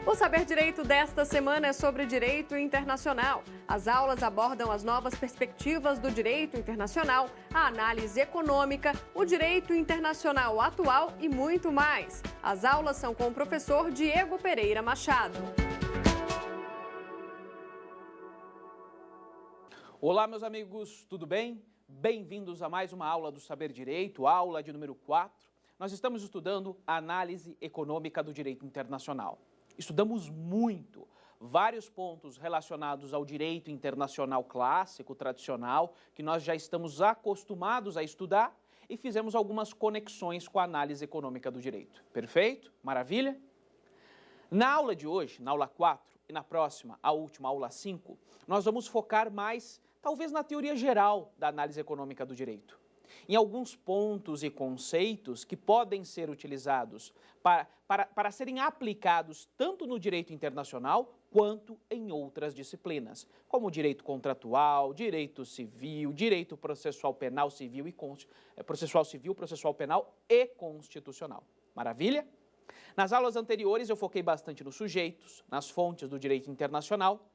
O Saber Direito desta semana é sobre direito internacional. As aulas abordam as novas perspectivas do direito internacional, a análise econômica, o direito internacional atual e muito mais. As aulas são com o professor Diego Pereira Machado. Olá, meus amigos, tudo bem? Bem-vindos a mais uma aula do Saber Direito, aula de número 4. Nós estamos estudando a análise econômica do direito internacional. Estudamos muito, vários pontos relacionados ao direito internacional clássico, tradicional, que nós já estamos acostumados a estudar e fizemos algumas conexões com a análise econômica do direito. Perfeito? Maravilha? Na aula de hoje, na aula 4 e na próxima, a última, aula 5, nós vamos focar mais, talvez, na teoria geral da análise econômica do direito. Em alguns pontos e conceitos que podem ser utilizados para serem aplicados tanto no direito internacional quanto em outras disciplinas, como direito contratual, direito civil, direito processual penal civil e processual penal e constitucional. Maravilha? Nas aulas anteriores eu foquei bastante nos sujeitos, nas fontes do direito internacional.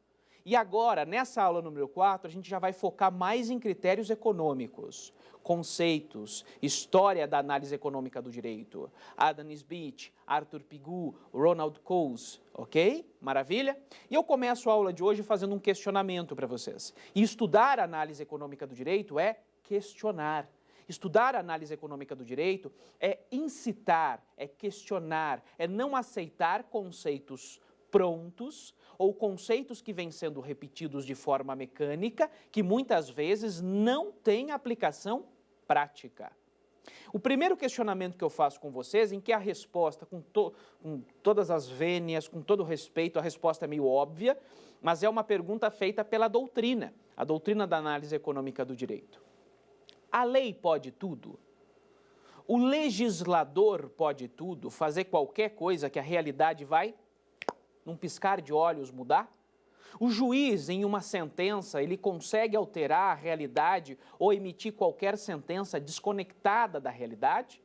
E agora, nessa aula número 4, a gente já vai focar mais em critérios econômicos, conceitos, história da análise econômica do direito. Adam Smith, Arthur Pigou, Ronald Coase, ok? Maravilha? E eu começo a aula de hoje fazendo um questionamento para vocês. E estudar a análise econômica do direito é questionar. Estudar a análise econômica do direito é incitar, é questionar, é não aceitar conceitos prontos ou conceitos que vêm sendo repetidos de forma mecânica, que muitas vezes não têm aplicação prática. O primeiro questionamento que eu faço com vocês, em que a resposta, com todas as vênias, com todo respeito, a resposta é meio óbvia, mas é uma pergunta feita pela doutrina, a doutrina da análise econômica do direito. A lei pode tudo? O legislador pode tudo, fazer qualquer coisa que a realidade vai, num piscar de olhos, mudar? O juiz, em uma sentença, ele consegue alterar a realidade ou emitir qualquer sentença desconectada da realidade?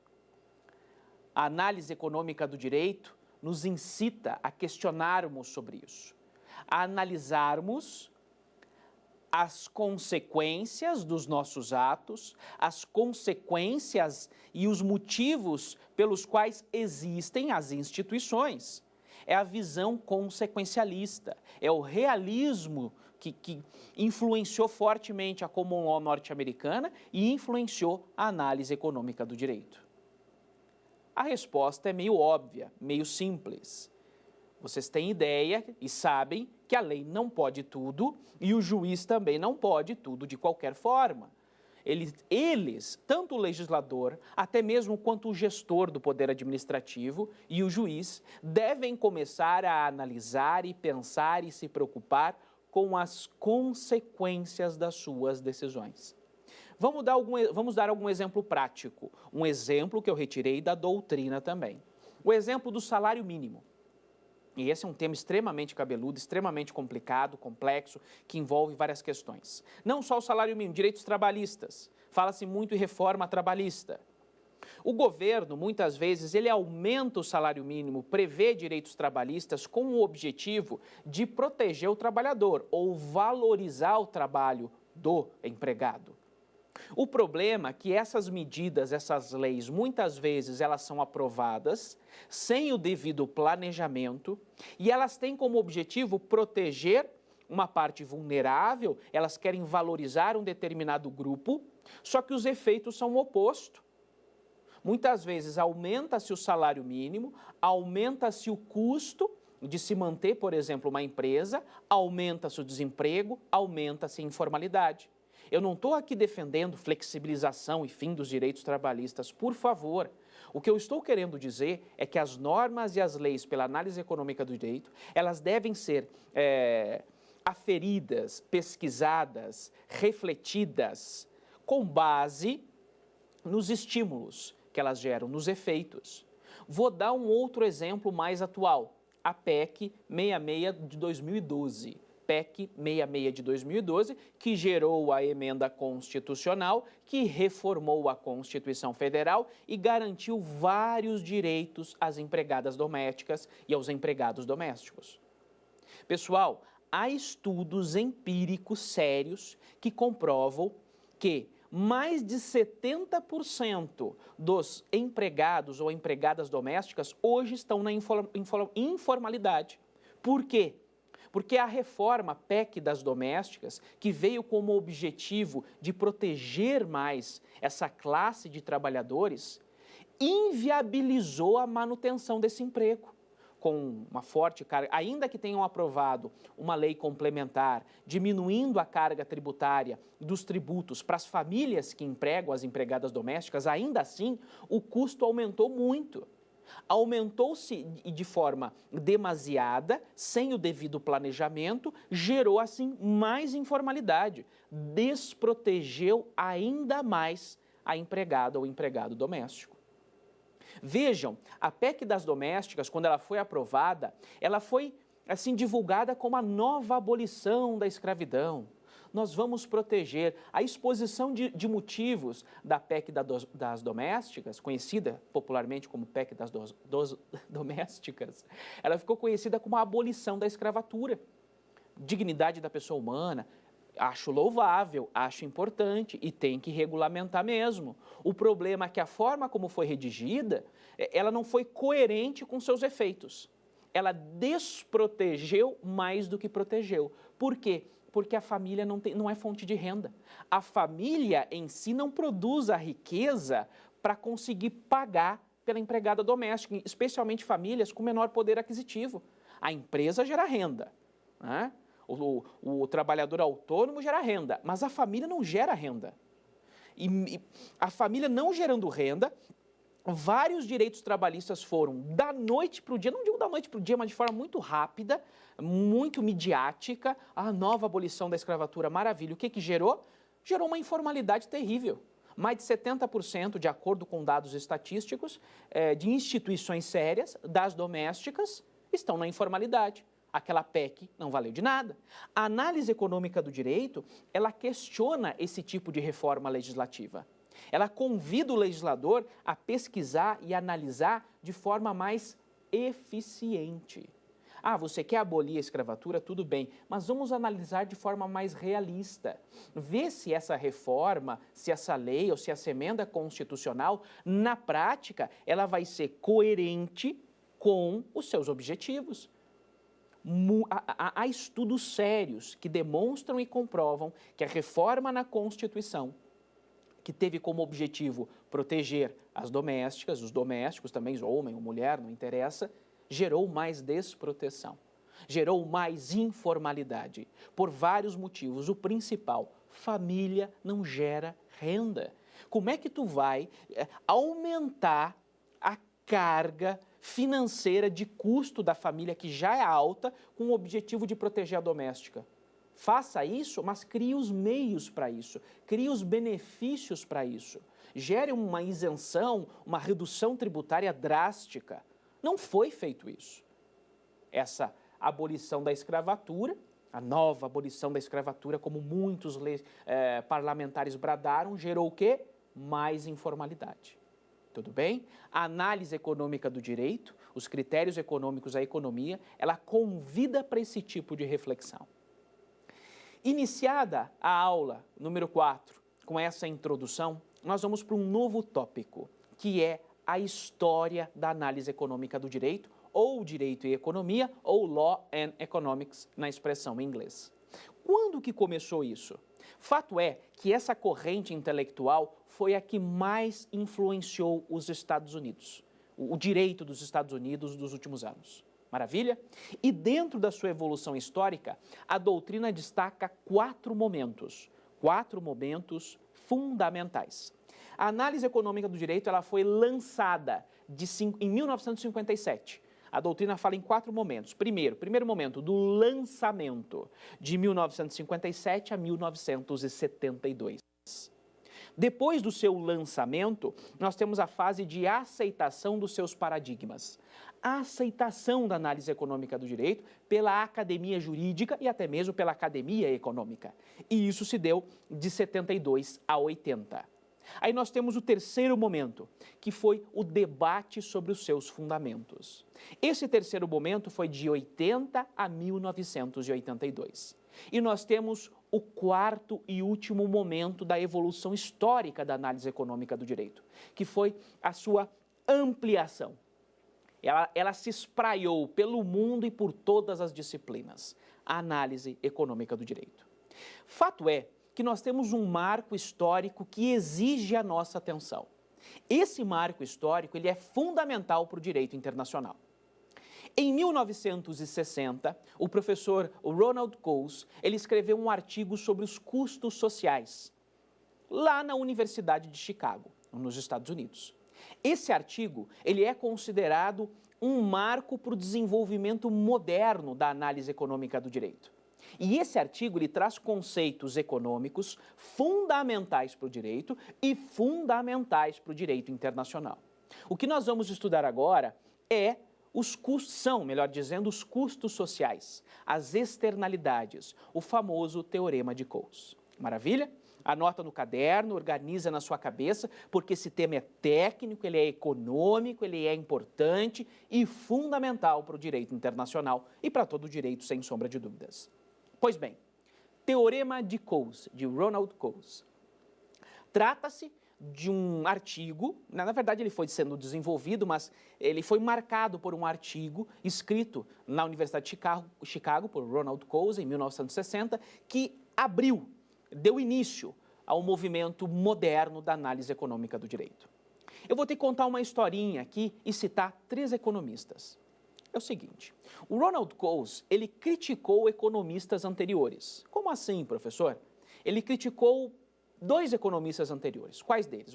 A análise econômica do direito nos incita a questionarmos sobre isso, a analisarmos as consequências dos nossos atos, as consequências e os motivos pelos quais existem as instituições. É a visão consequencialista, é o realismo que influenciou fortemente a common law norte-americana e influenciou a análise econômica do direito. A resposta é meio óbvia, meio simples. Vocês têm ideia e sabem que a lei não pode tudo e o juiz também não pode tudo de qualquer forma. Eles, tanto o legislador, até mesmo quanto o gestor do poder administrativo e o juiz, devem começar a analisar e pensar e se preocupar com as consequências das suas decisões. Vamos dar algum exemplo prático, um exemplo que eu retirei da doutrina também. O exemplo do salário mínimo. E esse é um tema extremamente cabeludo, extremamente complicado, complexo, que envolve várias questões. Não só o salário mínimo, direitos trabalhistas. Fala-se muito em reforma trabalhista. O governo, muitas vezes, ele aumenta o salário mínimo, prevê direitos trabalhistas com o objetivo de proteger o trabalhador ou valorizar o trabalho do empregado. O problema é que essas medidas, essas leis, muitas vezes elas são aprovadas sem o devido planejamento e elas têm como objetivo proteger uma parte vulnerável, elas querem valorizar um determinado grupo, só que os efeitos são o oposto. Muitas vezes aumenta-se o salário mínimo, aumenta-se o custo de se manter, por exemplo, uma empresa, aumenta-se o desemprego, aumenta-se a informalidade. Eu não estou aqui defendendo flexibilização e fim dos direitos trabalhistas, por favor. O que eu estou querendo dizer é que as normas e as leis pela análise econômica do direito, elas devem ser aferidas, pesquisadas, refletidas, com base nos estímulos que elas geram, nos efeitos. Vou dar um outro exemplo mais atual, a PEC 66 de 2012. PEC 66 de 2012, que gerou a emenda constitucional, que reformou a Constituição Federal e garantiu vários direitos às empregadas domésticas e aos empregados domésticos. Pessoal, há estudos empíricos sérios que comprovam que mais de 70% dos empregados ou empregadas domésticas hoje estão na informalidade. Por quê? Porque a reforma PEC das domésticas, que veio como objetivo de proteger mais essa classe de trabalhadores, inviabilizou a manutenção desse emprego. Com uma forte carga, ainda que tenham aprovado uma lei complementar, diminuindo a carga tributária dos tributos para as famílias que empregam as empregadas domésticas, ainda assim o custo aumentou muito. Aumentou-se de forma demasiada, sem o devido planejamento, gerou assim mais informalidade, desprotegeu ainda mais a empregada ou empregado doméstico. Vejam, a PEC das domésticas, quando ela foi aprovada, ela foi assim divulgada como a nova abolição da escravidão. Nós vamos proteger a exposição de motivos da PEC das domésticas, conhecida popularmente como PEC das domésticas, ela ficou conhecida como a abolição da escravatura. Dignidade da pessoa humana, acho louvável, acho importante e tem que regulamentar mesmo. O problema é que a forma como foi redigida, ela não foi coerente com seus efeitos. Ela desprotegeu mais do que protegeu. Por quê? Porque a família não é fonte de renda. A família em si não produz a riqueza para conseguir pagar pela empregada doméstica, especialmente famílias com menor poder aquisitivo. A empresa gera renda, né? O trabalhador autônomo gera renda, mas a família não gera renda. E a família não gerando renda, vários direitos trabalhistas foram da noite para o dia, não digo da noite para o dia, mas de forma muito rápida, muito midiática, a nova abolição da escravatura, maravilha. O que gerou? Gerou uma informalidade terrível. Mais de 70%, de acordo com dados estatísticos, de instituições sérias, das domésticas, estão na informalidade. Aquela PEC não valeu de nada. A análise econômica do direito, ela questiona esse tipo de reforma legislativa. Ela convida o legislador a pesquisar e analisar de forma mais eficiente. Ah, você quer abolir a escravatura? Tudo bem, mas vamos analisar de forma mais realista. Ver se essa reforma, se essa lei ou se essa emenda constitucional, na prática, ela vai ser coerente com os seus objetivos. Há estudos sérios que demonstram e comprovam que a reforma na Constituição, que teve como objetivo proteger as domésticas, os domésticos também, homem ou mulher, não interessa, gerou mais desproteção, gerou mais informalidade, por vários motivos. O principal, família não gera renda. Como é que tu vai aumentar a carga financeira de custo da família, que já é alta, com o objetivo de proteger a doméstica? Faça isso, mas crie os meios para isso, crie os benefícios para isso. Gere uma isenção, uma redução tributária drástica. Não foi feito isso. Essa abolição da escravatura, a nova abolição da escravatura, como muitos parlamentares bradaram, gerou o quê? Mais informalidade. Tudo bem? A análise econômica do direito, os critérios econômicos, a economia, ela convida para esse tipo de reflexão. Iniciada a aula número 4, com essa introdução, nós vamos para um novo tópico, que é a história da análise econômica do direito, ou direito e economia, ou law and economics, na expressão em inglês. Quando que começou isso? Fato é que essa corrente intelectual foi a que mais influenciou os Estados Unidos, o direito dos Estados Unidos dos últimos anos. Maravilha? E dentro da sua evolução histórica, a doutrina destaca quatro momentos fundamentais. A análise econômica do direito, ela foi lançada em 1957. A doutrina fala em quatro momentos. Primeiro momento, do lançamento, de 1957 a 1972. Depois do seu lançamento, nós temos a fase de aceitação dos seus paradigmas. A aceitação da análise econômica do direito pela academia jurídica e até mesmo pela academia econômica. E isso se deu de 72 a 80. Aí nós temos o terceiro momento, que foi o debate sobre os seus fundamentos. Esse terceiro momento foi de 80 a 1982. E nós temos o quarto e último momento da evolução histórica da análise econômica do direito, que foi a sua ampliação. Ela se espraiou pelo mundo e por todas as disciplinas, a análise econômica do direito. Fato é que nós temos um marco histórico que exige a nossa atenção. Esse marco histórico ele é fundamental para o direito internacional. Em 1960, o professor Ronald Coase, ele escreveu um artigo sobre os custos sociais, lá na Universidade de Chicago, nos Estados Unidos. Esse artigo ele é considerado um marco para o desenvolvimento moderno da análise econômica do direito. E esse artigo ele traz conceitos econômicos fundamentais para o direito e fundamentais para o direito internacional. O que nós vamos estudar agora os custos sociais, as externalidades, o famoso Teorema de Coase. Maravilha? Anota no caderno, organiza na sua cabeça, porque esse tema é técnico, ele é econômico, ele é importante e fundamental para o direito internacional e para todo o direito, sem sombra de dúvidas. Pois bem, Teorema de Coase, de Ronald Coase. Trata-se de um artigo, na verdade ele foi sendo desenvolvido, mas ele foi marcado por um artigo escrito na Universidade de Chicago por Ronald Coase, em 1960, que deu início ao movimento moderno da análise econômica do direito. Eu vou ter que contar uma historinha aqui e citar 3 economistas. É o seguinte, o Ronald Coase, ele criticou economistas anteriores. Como assim, professor? Ele criticou 2 economistas anteriores. Quais deles?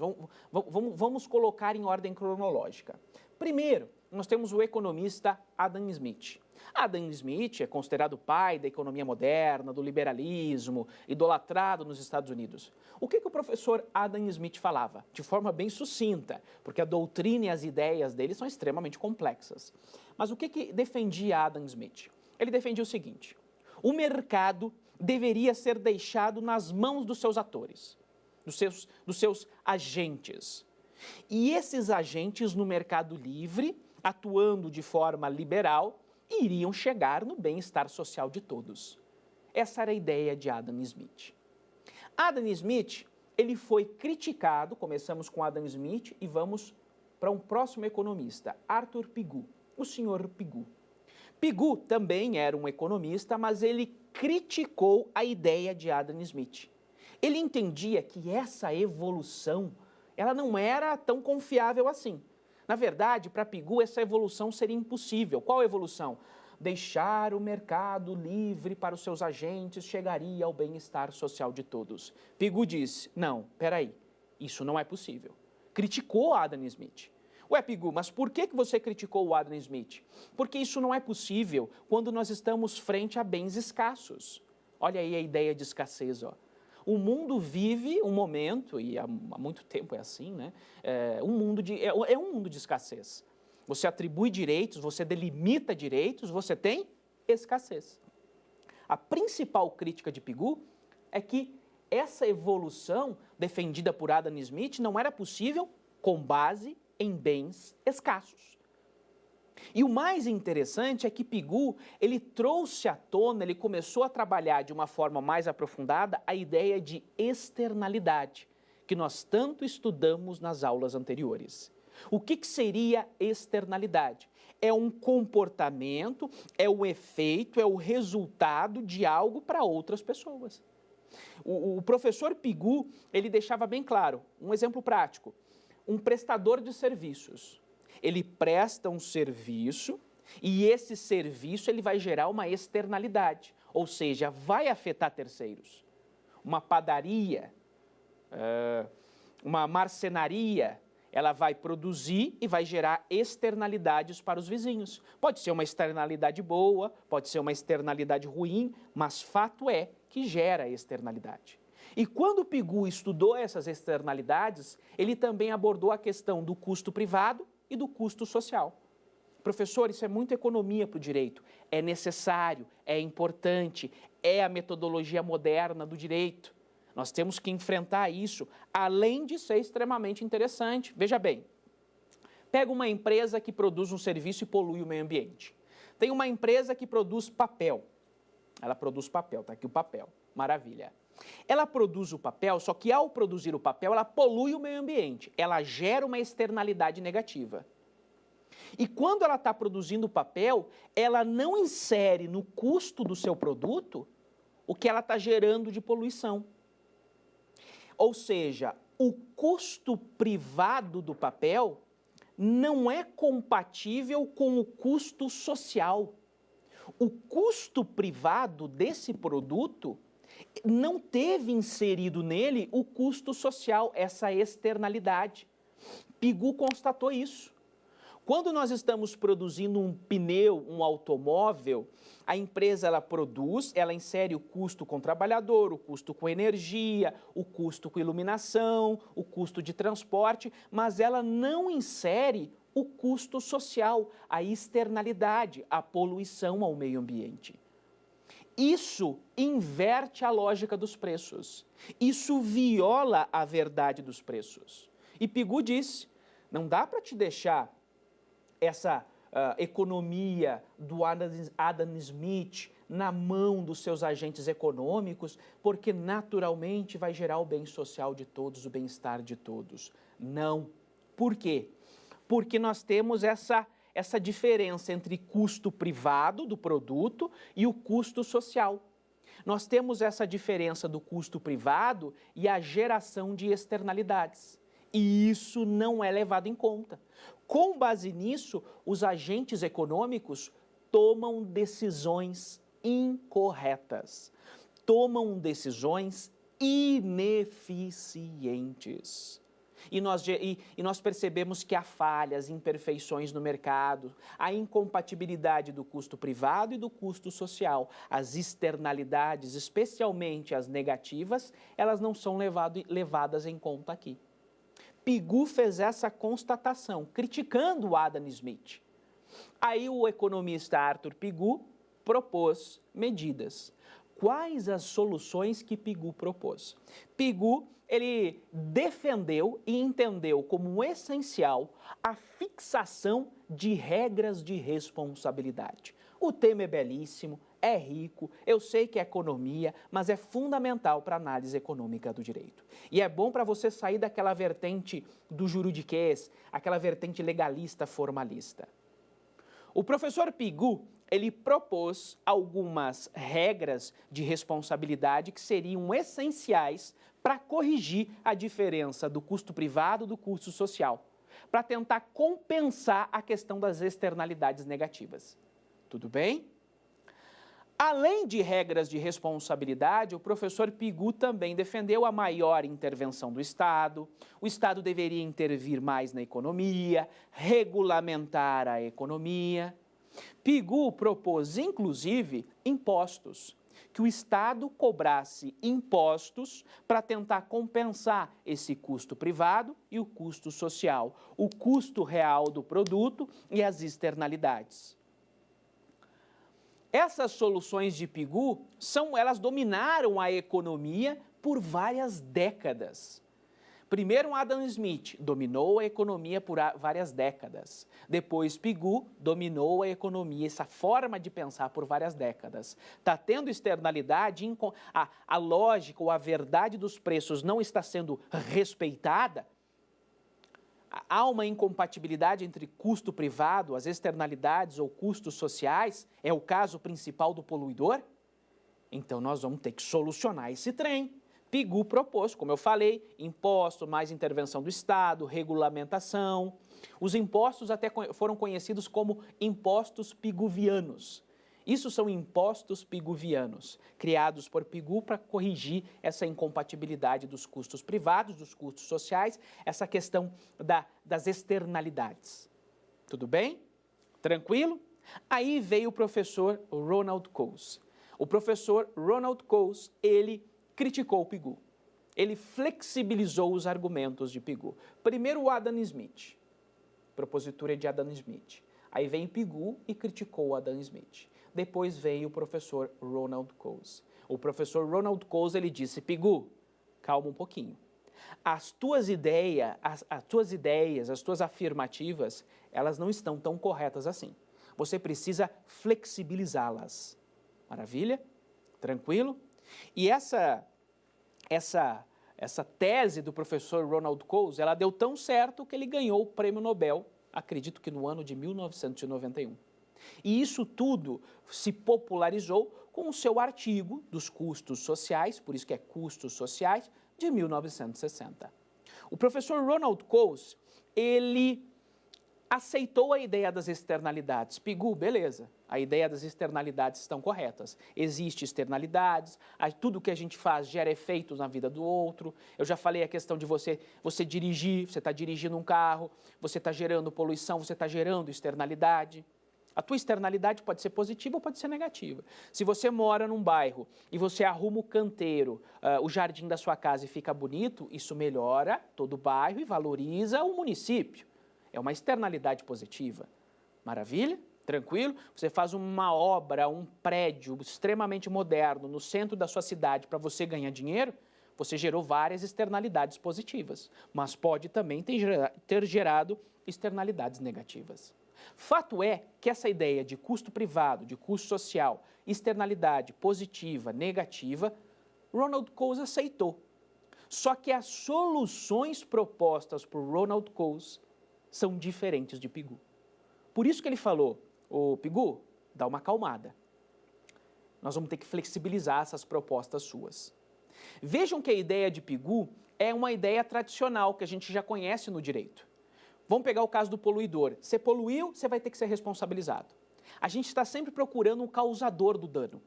Vamos colocar em ordem cronológica. Primeiro, nós temos o economista Adam Smith. Adam Smith é considerado o pai da economia moderna, do liberalismo, idolatrado nos Estados Unidos. O que o professor Adam Smith falava? De forma bem sucinta, porque a doutrina e as ideias dele são extremamente complexas. Mas o que defendia Adam Smith? Ele defendia o seguinte: o mercado deveria ser deixado nas mãos dos seus atores, dos seus agentes. E esses agentes no mercado livre, atuando de forma liberal, iriam chegar no bem-estar social de todos. Essa era a ideia de Adam Smith. Adam Smith, ele foi criticado, começamos com Adam Smith e vamos para um próximo economista, Arthur Pigou, o senhor Pigou. Pigou também era um economista, mas ele criticou a ideia de Adam Smith. Ele entendia que essa evolução, ela não era tão confiável assim. Na verdade, para Pigou, essa evolução seria impossível. Qual evolução? Deixar o mercado livre para os seus agentes chegaria ao bem-estar social de todos. Pigou disse, não, peraí, isso não é possível. Criticou Adam Smith. Ué, Pigou, mas por que você criticou o Adam Smith? Porque isso não é possível quando nós estamos frente a bens escassos. Olha aí a ideia de escassez, ó. O mundo vive um momento, e há muito tempo é assim, né? É um mundo de escassez. Você atribui direitos, você delimita direitos, você tem escassez. A principal crítica de Pigou é que essa evolução defendida por Adam Smith não era possível com base em bens escassos. E o mais interessante é que Pigou, ele trouxe à tona, ele começou a trabalhar de uma forma mais aprofundada a ideia de externalidade, que nós tanto estudamos nas aulas anteriores. O que seria externalidade? É um comportamento, é um efeito, é o resultado de algo para outras pessoas. O professor Pigou, ele deixava bem claro, um exemplo prático, um prestador de serviços. Ele presta um serviço e esse serviço ele vai gerar uma externalidade, ou seja, vai afetar terceiros. Uma padaria, uma marcenaria, ela vai produzir e vai gerar externalidades para os vizinhos. Pode ser uma externalidade boa, pode ser uma externalidade ruim, mas fato é que gera externalidade. E quando o Pigou estudou essas externalidades, ele também abordou a questão do custo privado e do custo social. Professor, isso é muito economia para o direito. É necessário, é importante, é a metodologia moderna do direito. Nós temos que enfrentar isso, além de ser extremamente interessante. Veja bem, pega uma empresa que produz um serviço e polui o meio ambiente. Tem uma empresa que produz papel. Ela produz papel, está aqui o papel, maravilha. Ela produz o papel, só que ao produzir o papel, ela polui o meio ambiente. Ela gera uma externalidade negativa. E quando ela está produzindo papel, ela não insere no custo do seu produto o que ela está gerando de poluição. Ou seja, o custo privado do papel não é compatível com o custo social. O custo privado desse produto não teve inserido nele o custo social, essa externalidade. Pigou constatou isso. Quando nós estamos produzindo um pneu, um automóvel, a empresa ela produz, ela insere o custo com o trabalhador, o custo com energia, o custo com iluminação, o custo de transporte, mas ela não insere o custo social, a externalidade, a poluição ao meio ambiente. Isso inverte a lógica dos preços. Isso viola a verdade dos preços. E Pigou disse, não dá para te deixar essa economia do Adam Smith na mão dos seus agentes econômicos, porque naturalmente vai gerar o bem social de todos, o bem-estar de todos. Não. Por quê? Porque nós temos essa diferença entre custo privado do produto e o custo social. Nós temos essa diferença do custo privado e a geração de externalidades. E isso não é levado em conta. Com base nisso, os agentes econômicos tomam decisões incorretas, tomam decisões ineficientes. E nós percebemos que há falhas, imperfeições no mercado, a incompatibilidade do custo privado e do custo social. As externalidades, especialmente as negativas, elas não são levadas em conta aqui. Pigou fez essa constatação, criticando o Adam Smith. Aí o economista Arthur Pigou propôs medidas. Quais as soluções que Pigou propôs? Pigou, ele defendeu e entendeu como essencial a fixação de regras de responsabilidade. O tema é belíssimo, é rico, eu sei que é economia, mas é fundamental para a análise econômica do direito. E é bom para você sair daquela vertente do juridiquês, aquela vertente legalista formalista. O professor Pigou, ele propôs algumas regras de responsabilidade que seriam essenciais para corrigir a diferença do custo privado e do custo social, para tentar compensar a questão das externalidades negativas. Tudo bem? Além de regras de responsabilidade, o professor Pigou também defendeu a maior intervenção do Estado. O Estado deveria intervir mais na economia, regulamentar a economia. Pigou propôs, inclusive, impostos, que o Estado cobrasse impostos para tentar compensar esse custo privado e o custo social, o custo real do produto e as externalidades. Essas soluções de Pigou, elas dominaram a economia por várias décadas. Primeiro, Adam Smith dominou a economia por várias décadas. Depois, Pigou dominou a economia, essa forma de pensar por várias décadas. Está tendo externalidade, a lógica ou a verdade dos preços não está sendo respeitada. Há uma incompatibilidade entre custo privado, as externalidades ou custos sociais, é o caso principal do poluidor? Então nós vamos ter que solucionar esse trem. Pigou propôs, como eu falei, imposto, mais intervenção do Estado, regulamentação. Os impostos até foram conhecidos como impostos pigouvianos. Isso são impostos pigouvianos, criados por Pigou para corrigir essa incompatibilidade dos custos privados, dos custos sociais, essa questão das externalidades. Tudo bem? Tranquilo? Aí veio o professor Ronald Coase. O professor Ronald Coase, ele criticou o Pigou. ele flexibilizou os argumentos de Pigou. Primeiro o Adam Smith, propositura de Adam Smith. Aí vem Pigou e criticou Adam Smith. Depois veio o professor Ronald Coase. O professor Ronald Coase, ele disse, Pigou, calma um pouquinho. As tuas ideias, as tuas afirmativas, elas não estão tão corretas assim. Você precisa flexibilizá-las. Maravilha? Tranquilo? E essa tese do professor Ronald Coase, ela deu tão certo que ele ganhou o prêmio Nobel, acredito que no ano de 1991. E isso tudo se popularizou com o seu artigo dos custos sociais, por isso que é Custos Sociais, de 1960. O professor Ronald Coase, ele aceitou a ideia das externalidades. Pigou, beleza, a ideia das externalidades estão corretas. Existem externalidades, tudo que a gente faz gera efeitos na vida do outro. Eu já falei a questão de você dirigir, você está dirigindo um carro, você está gerando poluição, você está gerando externalidade. A tua externalidade pode ser positiva ou pode ser negativa. Se você mora num bairro e você arruma o canteiro, o jardim da sua casa e fica bonito, isso melhora todo o bairro e valoriza o município. É uma externalidade positiva. Maravilha? Tranquilo? Você faz uma obra, um prédio extremamente moderno no centro da sua cidade para você ganhar dinheiro, você gerou várias externalidades positivas, mas pode também ter gerado externalidades negativas. Fato é que essa ideia de custo privado, de custo social, externalidade positiva, negativa, Ronald Coase aceitou. Só que as soluções propostas por Ronald Coase são diferentes de Pigou. Por isso que ele falou, ô Pigou, dá uma acalmada. Nós vamos ter que flexibilizar essas propostas suas. Vejam que a ideia de Pigou é uma ideia tradicional que a gente já conhece no direito. Vamos pegar o caso do poluidor. Você poluiu, você vai ter que ser responsabilizado. A gente está sempre procurando um causador do dano.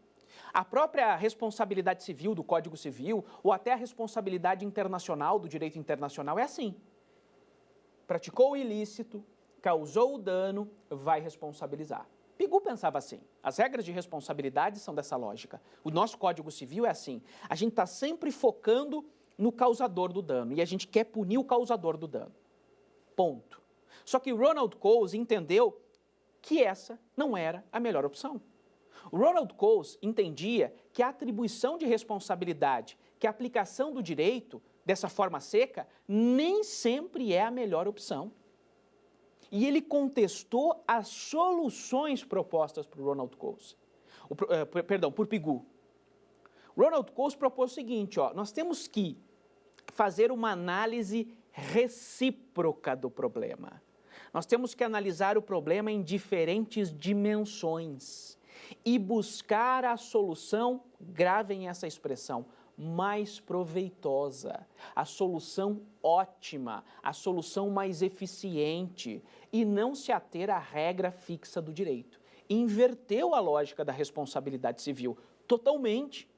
A própria responsabilidade civil do Código Civil ou até a responsabilidade internacional do direito internacional é assim. Praticou o ilícito, causou o dano, vai responsabilizar. Pigou pensava assim. As regras de responsabilidade são dessa lógica. O nosso Código Civil é assim. A gente está sempre focando no causador do dano e a gente quer punir o causador do dano. Ponto. Só que Ronald Coase entendeu que essa não era a melhor opção. O Ronald Coase entendia que a atribuição de responsabilidade, que a aplicação do direito dessa forma seca, nem sempre é a melhor opção. E ele contestou as soluções propostas por Ronald Coase. Por Pigou. Ronald Coase propôs o seguinte, nós temos que fazer uma análise recíproca do problema. Nós temos que analisar o problema em diferentes dimensões e buscar a solução, gravem essa expressão, mais proveitosa, a solução ótima, a solução mais eficiente e não se ater à regra fixa do direito. Inverteu a lógica da responsabilidade civil totalmente.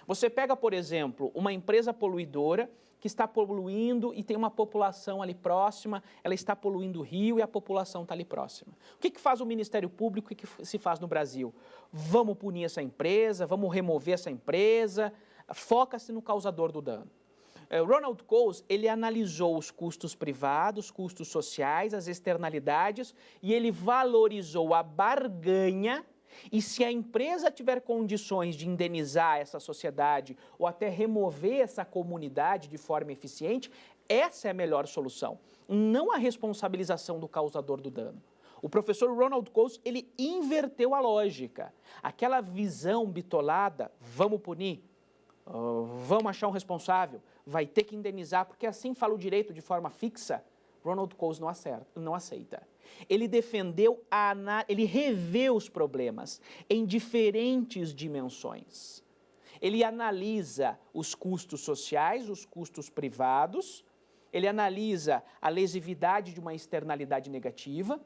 Você pega, por exemplo, uma empresa poluidora que está poluindo e tem uma população ali próxima, ela está poluindo o rio e a população está ali próxima. O que faz o Ministério Público e o que se faz no Brasil? Vamos punir essa empresa, vamos remover essa empresa, foca-se no causador do dano. Ronald Coase, ele analisou os custos privados, custos sociais, as externalidades e ele valorizou a barganha. E se a empresa tiver condições de indenizar essa sociedade ou até remover essa comunidade de forma eficiente, essa é a melhor solução, não a responsabilização do causador do dano. O professor Ronald Coase, ele inverteu a lógica. Aquela visão bitolada, vamos punir, vamos achar um responsável, vai ter que indenizar, porque assim fala o direito de forma fixa, Ronald Coase não aceita. Ele defendeu, ele revê os problemas em diferentes dimensões. Ele analisa os custos sociais, os custos privados, ele analisa a lesividade de uma externalidade negativa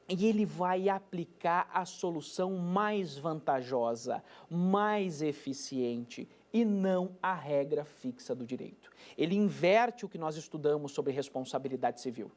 e ele vai aplicar a solução mais vantajosa, mais eficiente e não a regra fixa do direito. Ele inverte o que nós estudamos sobre responsabilidade civil,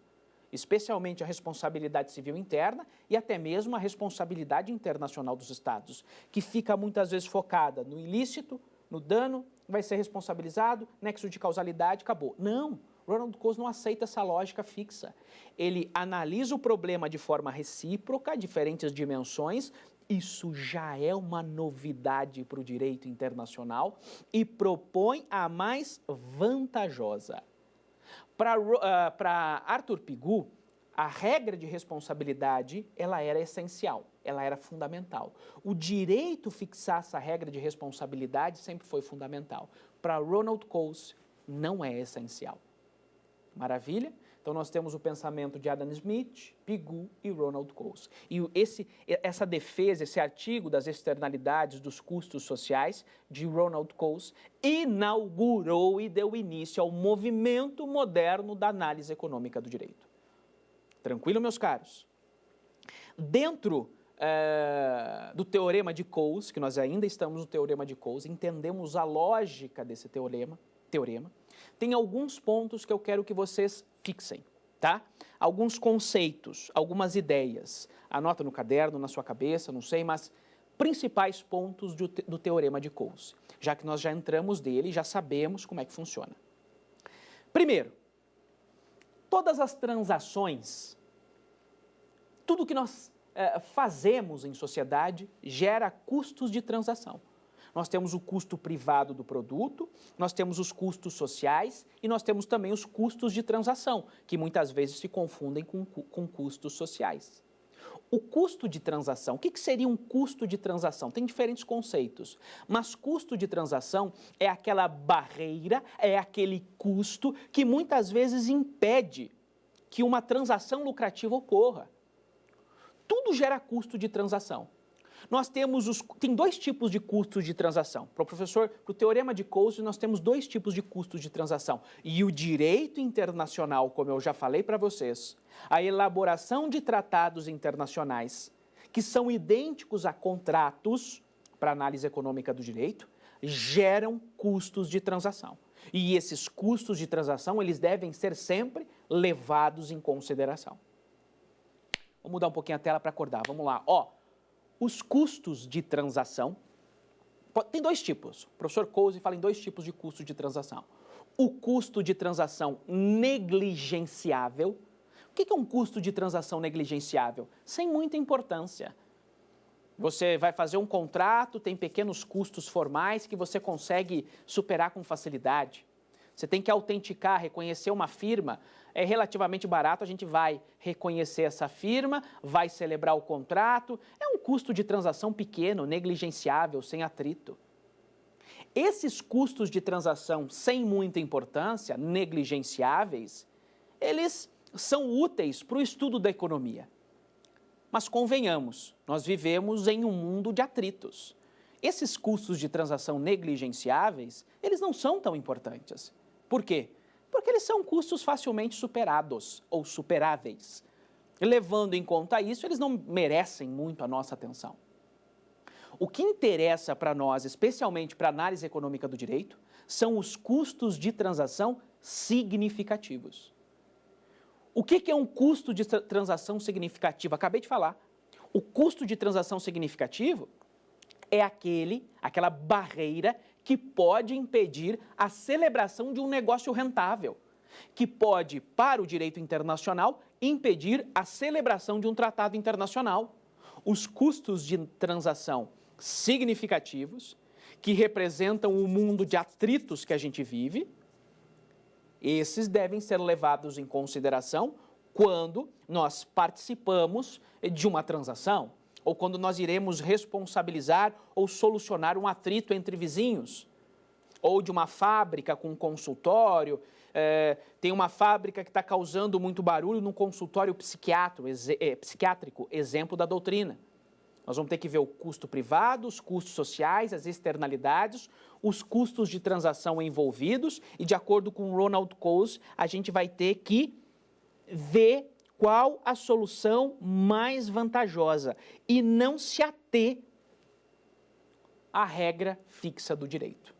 especialmente a responsabilidade civil interna e até mesmo a responsabilidade internacional dos Estados, que fica muitas vezes focada no ilícito, no dano vai ser responsabilizado, nexo de causalidade, acabou. Não, Ronald Coase não aceita essa lógica fixa. Ele analisa o problema de forma recíproca, diferentes dimensões. Isso já é uma novidade para o direito internacional e propõe a mais vantajosa. Para Arthur Pigou, a regra de responsabilidade, ela era essencial, ela era fundamental. O direito fixar essa regra de responsabilidade sempre foi fundamental. Para Ronald Coase, não é essencial. Maravilha? Então, nós temos o pensamento de Adam Smith, Pigou e Ronald Coase. E essa defesa, esse artigo das externalidades dos custos sociais de Ronald Coase inaugurou e deu início ao movimento moderno da análise econômica do direito. Tranquilo, meus caros? Dentro do teorema de Coase, que nós ainda estamos no teorema de Coase, entendemos a lógica desse teorema, tem alguns pontos que eu quero que vocês fixem, tá? Alguns conceitos, algumas ideias. Anota no caderno, na sua cabeça, não sei, mas principais pontos do teorema de Coase, já que nós já entramos dele, já sabemos como é que funciona. Primeiro, todas as transações, tudo que nós fazemos em sociedade gera custos de transação. Nós temos o custo privado do produto, nós temos os custos sociais e nós temos também os custos de transação, que muitas vezes se confundem com custos sociais. O custo de transação, o que seria um custo de transação? Tem diferentes conceitos, mas custo de transação é aquela barreira, é aquele custo que muitas vezes impede que uma transação lucrativa ocorra. Tudo gera custo de transação. Nós tem dois tipos de custos de transação. Para o teorema de Coase, nós temos dois tipos de custos de transação. E o direito internacional, como eu já falei para vocês, a elaboração de tratados internacionais, que são idênticos a contratos para análise econômica do direito, geram custos de transação. E esses custos de transação, eles devem ser sempre levados em consideração. Vou mudar um pouquinho a tela para acordar. Vamos lá. Os custos de transação, tem dois tipos. O professor Coase fala em dois tipos de custo de transação. O custo de transação negligenciável. O que é um custo de transação negligenciável? Sem muita importância. Você vai fazer um contrato, tem pequenos custos formais que você consegue superar com facilidade. Você tem que autenticar, reconhecer uma firma, é relativamente barato, a gente vai reconhecer essa firma, vai celebrar o contrato, é um custo de transação pequeno, negligenciável, sem atrito. Esses custos de transação sem muita importância, negligenciáveis, eles são úteis para o estudo da economia. Mas convenhamos, nós vivemos em um mundo de atritos. Esses custos de transação negligenciáveis, eles não são tão importantes. Por quê? Porque eles são custos facilmente superados ou superáveis. Levando em conta isso, eles não merecem muito a nossa atenção. O que interessa para nós, especialmente para a análise econômica do direito, são os custos de transação significativos. O que é um custo de transação significativo? Acabei de falar. O custo de transação significativo é aquela barreira que pode impedir a celebração de um negócio rentável, que pode, para o direito internacional, impedir a celebração de um tratado internacional. Os custos de transação significativos, que representam o mundo de atritos que a gente vive, esses devem ser levados em consideração quando nós participamos de uma transação, ou quando nós iremos responsabilizar ou solucionar um atrito entre vizinhos, ou de uma fábrica com um consultório, tem uma fábrica que está causando muito barulho num consultório psiquiátrico, exemplo da doutrina. Nós vamos ter que ver o custo privado, os custos sociais, as externalidades, os custos de transação envolvidos e, de acordo com Ronald Coase, a gente vai ter que ver qual a solução mais vantajosa e não se ater à regra fixa do direito.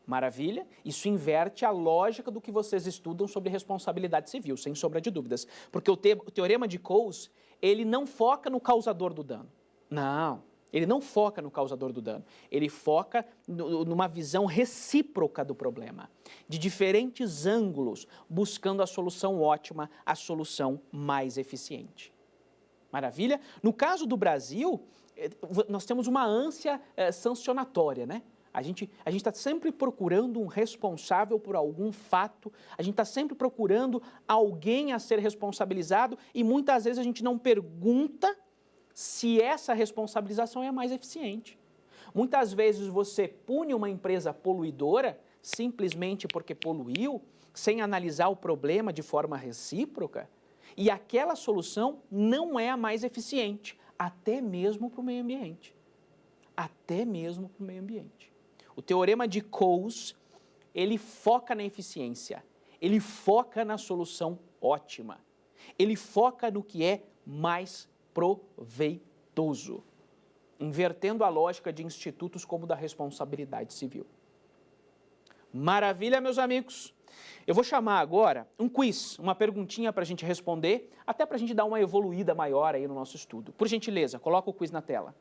Maravilha? Isso inverte a lógica do que vocês estudam sobre responsabilidade civil, sem sombra de dúvidas. Porque o teorema de Coase, ele não foca no causador do dano. Não. Ele não foca no causador do dano, ele foca numa visão recíproca do problema, de diferentes ângulos, buscando a solução ótima, a solução mais eficiente. Maravilha? No caso do Brasil, nós temos uma ânsia sancionatória, né? A gente está sempre procurando um responsável por algum fato, a gente está sempre procurando alguém a ser responsabilizado e muitas vezes a gente não pergunta se essa responsabilização é a mais eficiente. Muitas vezes você pune uma empresa poluidora simplesmente porque poluiu, sem analisar o problema de forma recíproca, e aquela solução não é a mais eficiente, até mesmo para o meio ambiente. Até mesmo para o meio ambiente. O teorema de Coase, ele foca na eficiência, ele foca na solução ótima, ele foca no que é mais proveitoso, invertendo a lógica de institutos como da responsabilidade civil. Maravilha, meus amigos? Eu vou chamar agora um quiz, uma perguntinha para a gente responder, até para a gente dar uma evoluída maior aí no nosso estudo. Por gentileza, coloca o quiz na tela.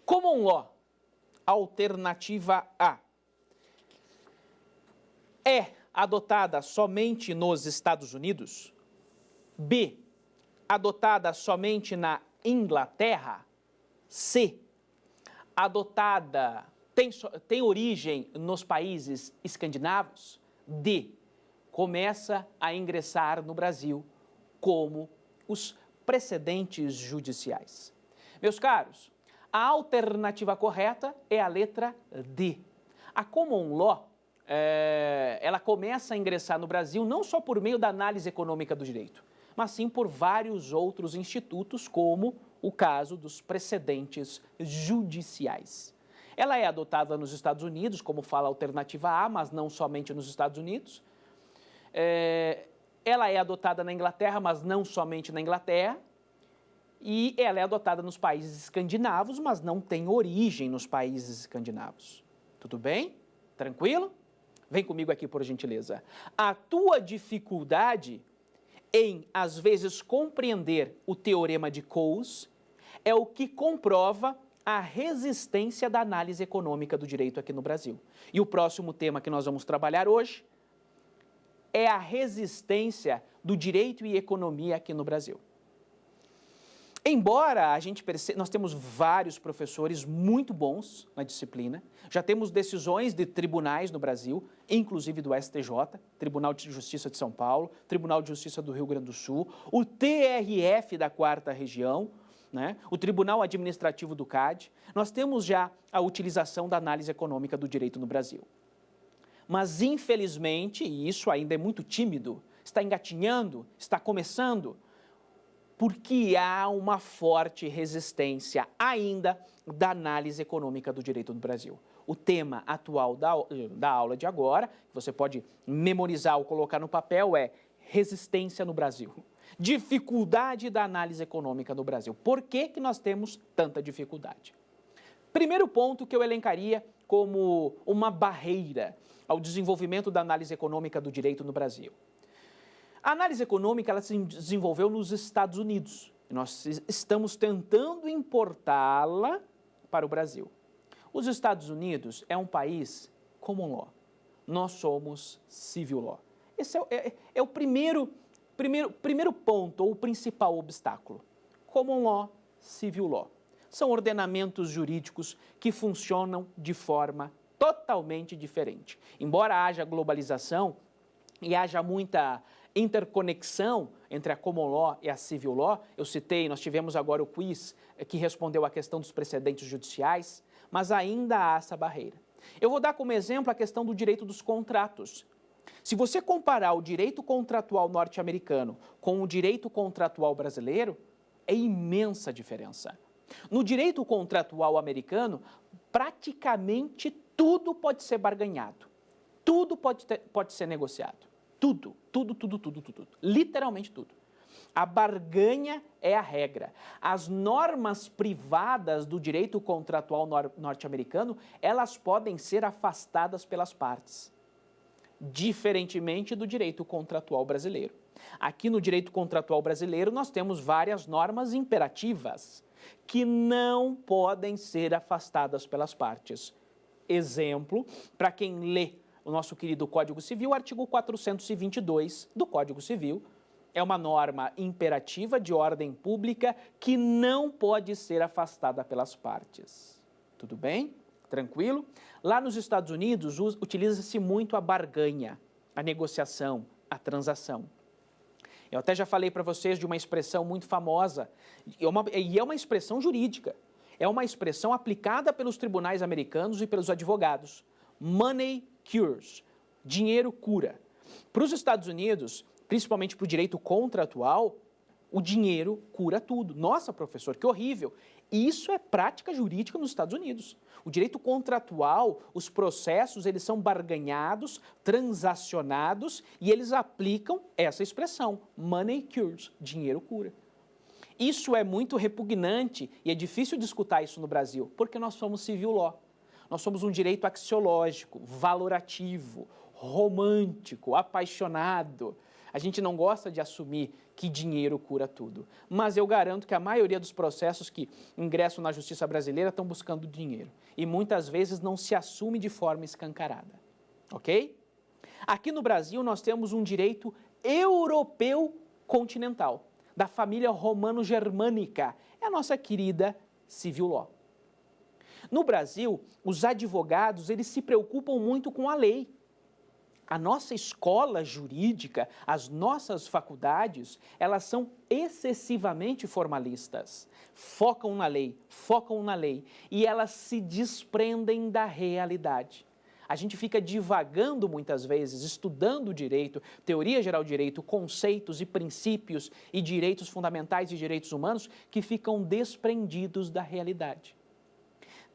Common Law, alternativa A, é adotada somente nos Estados Unidos? B, adotada somente na Inglaterra? C, adotada, tem origem nos países escandinavos? D, começa a ingressar no Brasil como os precedentes judiciais. Meus caros, a alternativa correta é a letra D. A Common Law, ela começa a ingressar no Brasil não só por meio da análise econômica do direito, mas sim por vários outros institutos, como o caso dos precedentes judiciais. Ela é adotada nos Estados Unidos, como fala a alternativa A, mas não somente nos Estados Unidos. Ela é adotada na Inglaterra, mas não somente na Inglaterra. E ela é adotada nos países escandinavos, mas não tem origem nos países escandinavos. Tudo bem? Tranquilo? Vem comigo aqui, por gentileza. A tua dificuldade em, às vezes, compreender o teorema de Coase é o que comprova a resistência da análise econômica do direito aqui no Brasil. E o próximo tema que nós vamos trabalhar hoje é a resistência do direito e economia aqui no Brasil. Embora a gente perceba, nós temos vários professores muito bons na disciplina, já temos decisões de tribunais no Brasil, inclusive do STJ, Tribunal de Justiça de São Paulo, Tribunal de Justiça do Rio Grande do Sul, o TRF da 4ª Região, né, o Tribunal Administrativo do CAD, nós temos já a utilização da análise econômica do direito no Brasil. Mas, infelizmente, e isso ainda é muito tímido, está engatinhando, está começando, porque há uma forte resistência ainda da análise econômica do direito no Brasil. O tema atual da aula de agora, que você pode memorizar ou colocar no papel, é resistência no Brasil. Dificuldade da análise econômica no Brasil. Por que que nós temos tanta dificuldade? Primeiro ponto que eu elencaria como uma barreira ao desenvolvimento da análise econômica do direito no Brasil. A análise econômica ela se desenvolveu nos Estados Unidos. Nós estamos tentando importá-la para o Brasil. Os Estados Unidos é um país common law. Nós somos civil law. Esse é o primeiro ponto, ou o principal obstáculo. Common law, civil law. São ordenamentos jurídicos que funcionam de forma totalmente diferente. Embora haja globalização e haja muita interconexão entre a common law e a civil law, eu citei, nós tivemos agora o quiz que respondeu à questão dos precedentes judiciais, mas ainda há essa barreira. Eu vou dar como exemplo a questão do direito dos contratos. Se você comparar o direito contratual norte-americano com o direito contratual brasileiro, é imensa a diferença. No direito contratual americano, praticamente tudo pode ser barganhado, tudo pode ser negociado. Tudo. Literalmente tudo. A barganha é a regra. As normas privadas do direito contratual norte-americano, elas podem ser afastadas pelas partes, diferentemente do direito contratual brasileiro. Aqui no direito contratual brasileiro, nós temos várias normas imperativas que não podem ser afastadas pelas partes. Exemplo, para quem lê o nosso querido Código Civil, o artigo 422 do Código Civil, é uma norma imperativa de ordem pública que não pode ser afastada pelas partes. Tudo bem? Tranquilo? Lá nos Estados Unidos, utiliza-se muito a barganha, a negociação, a transação. Eu até já falei para vocês de uma expressão muito famosa, e é uma expressão jurídica. É uma expressão aplicada pelos tribunais americanos e pelos advogados. Money cures. Dinheiro cura. Para os Estados Unidos, principalmente para o direito contratual, o dinheiro cura tudo. Nossa, professor, que horrível. Isso é prática jurídica nos Estados Unidos. O direito contratual, os processos, eles são barganhados, transacionados e eles aplicam essa expressão, money cures, dinheiro cura. Isso é muito repugnante e é difícil de escutar isso no Brasil, porque nós somos civil law. Nós somos um direito axiológico, valorativo, romântico, apaixonado. A gente não gosta de assumir que dinheiro cura tudo. Mas eu garanto que a maioria dos processos que ingressam na justiça brasileira estão buscando dinheiro. E muitas vezes não se assume de forma escancarada. Ok? Aqui no Brasil nós temos um direito europeu continental, da família romano-germânica. É a nossa querida civil law. No Brasil, os advogados, eles se preocupam muito com a lei. A nossa escola jurídica, as nossas faculdades, elas são excessivamente formalistas. Focam na lei, e elas se desprendem da realidade. A gente fica divagando muitas vezes, estudando o direito, teoria geral do direito, conceitos e princípios e direitos fundamentais e direitos humanos que ficam desprendidos da realidade.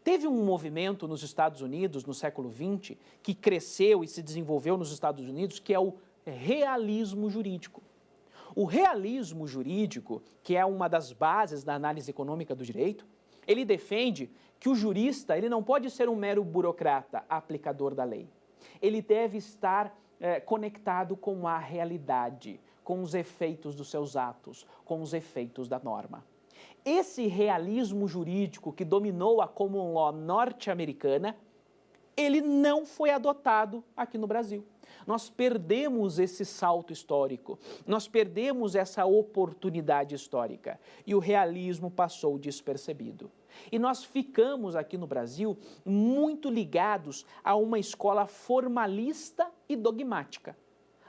Teve um movimento nos Estados Unidos, no século XX, que cresceu e se desenvolveu nos Estados Unidos, que é o realismo jurídico. O realismo jurídico, que é uma das bases da análise econômica do direito, ele defende que o jurista ele não pode ser um mero burocrata, aplicador da lei. Ele deve estar conectado com a realidade, com os efeitos dos seus atos, com os efeitos da norma. Esse realismo jurídico que dominou a common law norte-americana, ele não foi adotado aqui no Brasil. Nós perdemos esse salto histórico, nós perdemos essa oportunidade histórica e o realismo passou despercebido. E nós ficamos aqui no Brasil muito ligados a uma escola formalista e dogmática.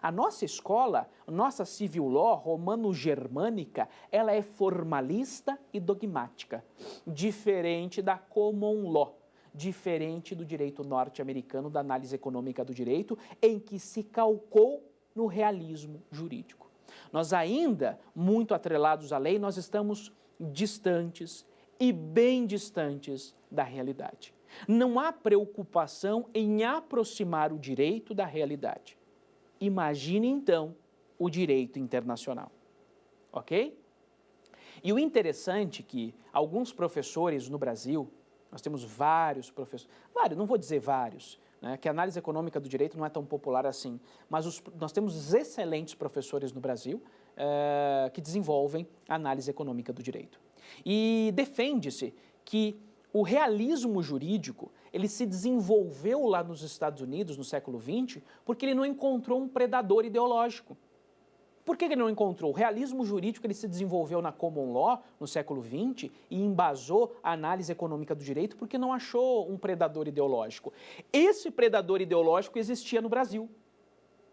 A nossa escola, nossa civil law romano-germânica, ela é formalista e dogmática, diferente da common law, diferente do direito norte-americano, da análise econômica do direito, em que se calcou no realismo jurídico. Nós ainda, muito atrelados à lei, nós estamos distantes e bem distantes da realidade. Não há preocupação em aproximar o direito da realidade. Imagine, então, o direito internacional, ok? E o interessante é que alguns professores no Brasil, nós temos vários professores, não vou dizer vários, né, que a análise econômica do direito não é tão popular assim, mas nós temos excelentes professores no Brasil que desenvolvem a análise econômica do direito. E defende-se que o realismo jurídico, ele se desenvolveu lá nos Estados Unidos no século XX porque ele não encontrou um predador ideológico. Por que ele não encontrou? O realismo jurídico ele se desenvolveu na common law no século XX e embasou a análise econômica do direito porque não achou um predador ideológico. Esse predador ideológico existia no Brasil.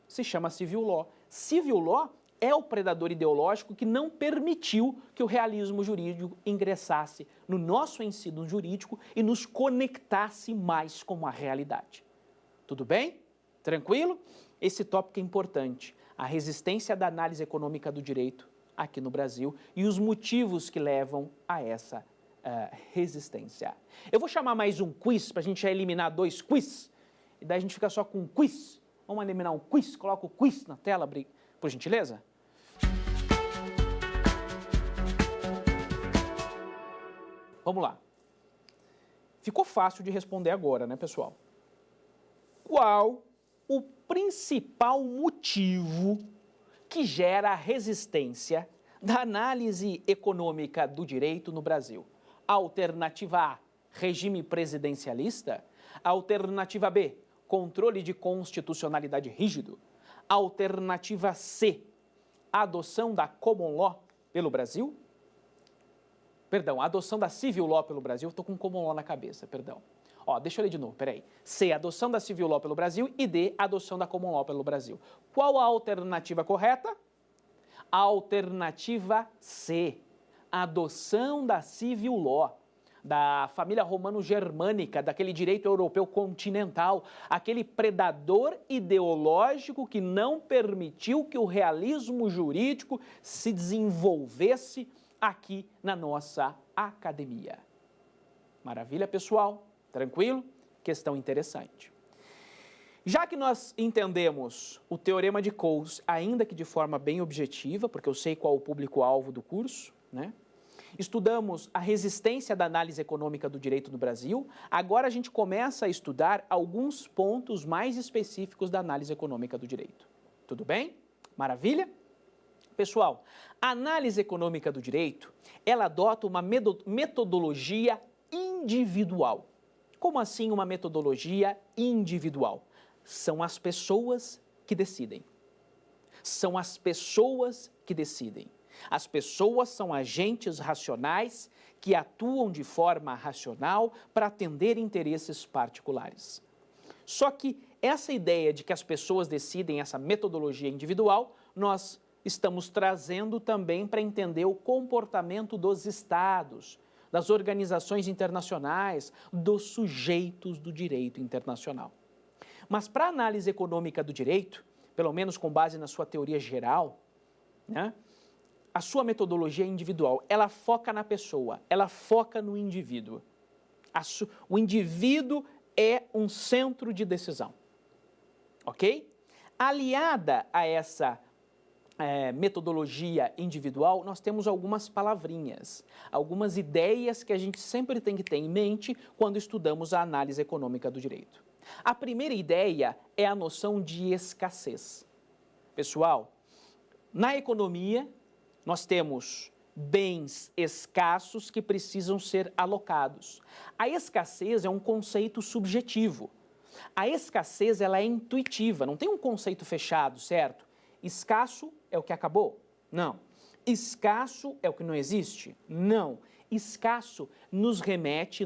Se chama civil law. Civil law é o predador ideológico que não permitiu que o realismo jurídico ingressasse no nosso ensino jurídico e nos conectasse mais com a realidade. Tudo bem? Tranquilo? Esse tópico é importante. A resistência da análise econômica do direito aqui no Brasil e os motivos que levam a essa resistência. Eu vou chamar mais um quiz para a gente já eliminar 2 quiz e daí a gente fica só com um quiz. Vamos eliminar um quiz? Coloca o quiz na tela, por gentileza. Vamos lá. Ficou fácil de responder agora, né, pessoal? Qual o principal motivo que gera a resistência da análise econômica do direito no Brasil? Alternativa A, regime presidencialista. Alternativa B, controle de constitucionalidade rígido. Alternativa C, adoção da common law pelo Brasil. Perdão, adoção da civil law pelo Brasil. Estou com common law na cabeça, perdão. Deixa eu ler de novo, peraí. C, adoção da civil law pelo Brasil e D, adoção da common law pelo Brasil. Qual a alternativa correta? A alternativa C, adoção da civil law, da família romano-germânica, daquele direito europeu continental, aquele predador ideológico que não permitiu que o realismo jurídico se desenvolvesse aqui na nossa academia. Maravilha, pessoal? Tranquilo? Questão interessante. Já que nós entendemos o Teorema de Coase, ainda que de forma bem objetiva, porque eu sei qual é o público-alvo do curso, né? Estudamos a resistência da análise econômica do direito no Brasil, agora a gente começa a estudar alguns pontos mais específicos da análise econômica do direito. Tudo bem? Maravilha? Pessoal, a análise econômica do direito, ela adota uma metodologia individual. Como assim uma metodologia individual? São as pessoas que decidem. São as pessoas que decidem. As pessoas são agentes racionais que atuam de forma racional para atender interesses particulares. Só que essa ideia de que as pessoas decidem, essa metodologia individual, nós estamos trazendo também para entender o comportamento dos estados, das organizações internacionais, dos sujeitos do direito internacional. Mas para a análise econômica do direito, pelo menos com base na sua teoria geral, né, a sua metodologia individual, ela foca na pessoa, ela foca no indivíduo. O indivíduo é um centro de decisão, ok? Aliada a essa metodologia individual, nós temos algumas palavrinhas, algumas ideias que a gente sempre tem que ter em mente quando estudamos a análise econômica do direito. A primeira ideia é a noção de escassez. Pessoal, na economia, nós temos bens escassos que precisam ser alocados. A escassez é um conceito subjetivo. A escassez, ela é intuitiva, não tem um conceito fechado, certo? Escasso é o que acabou? Não. Escasso é o que não existe? Não. Escasso nos remete,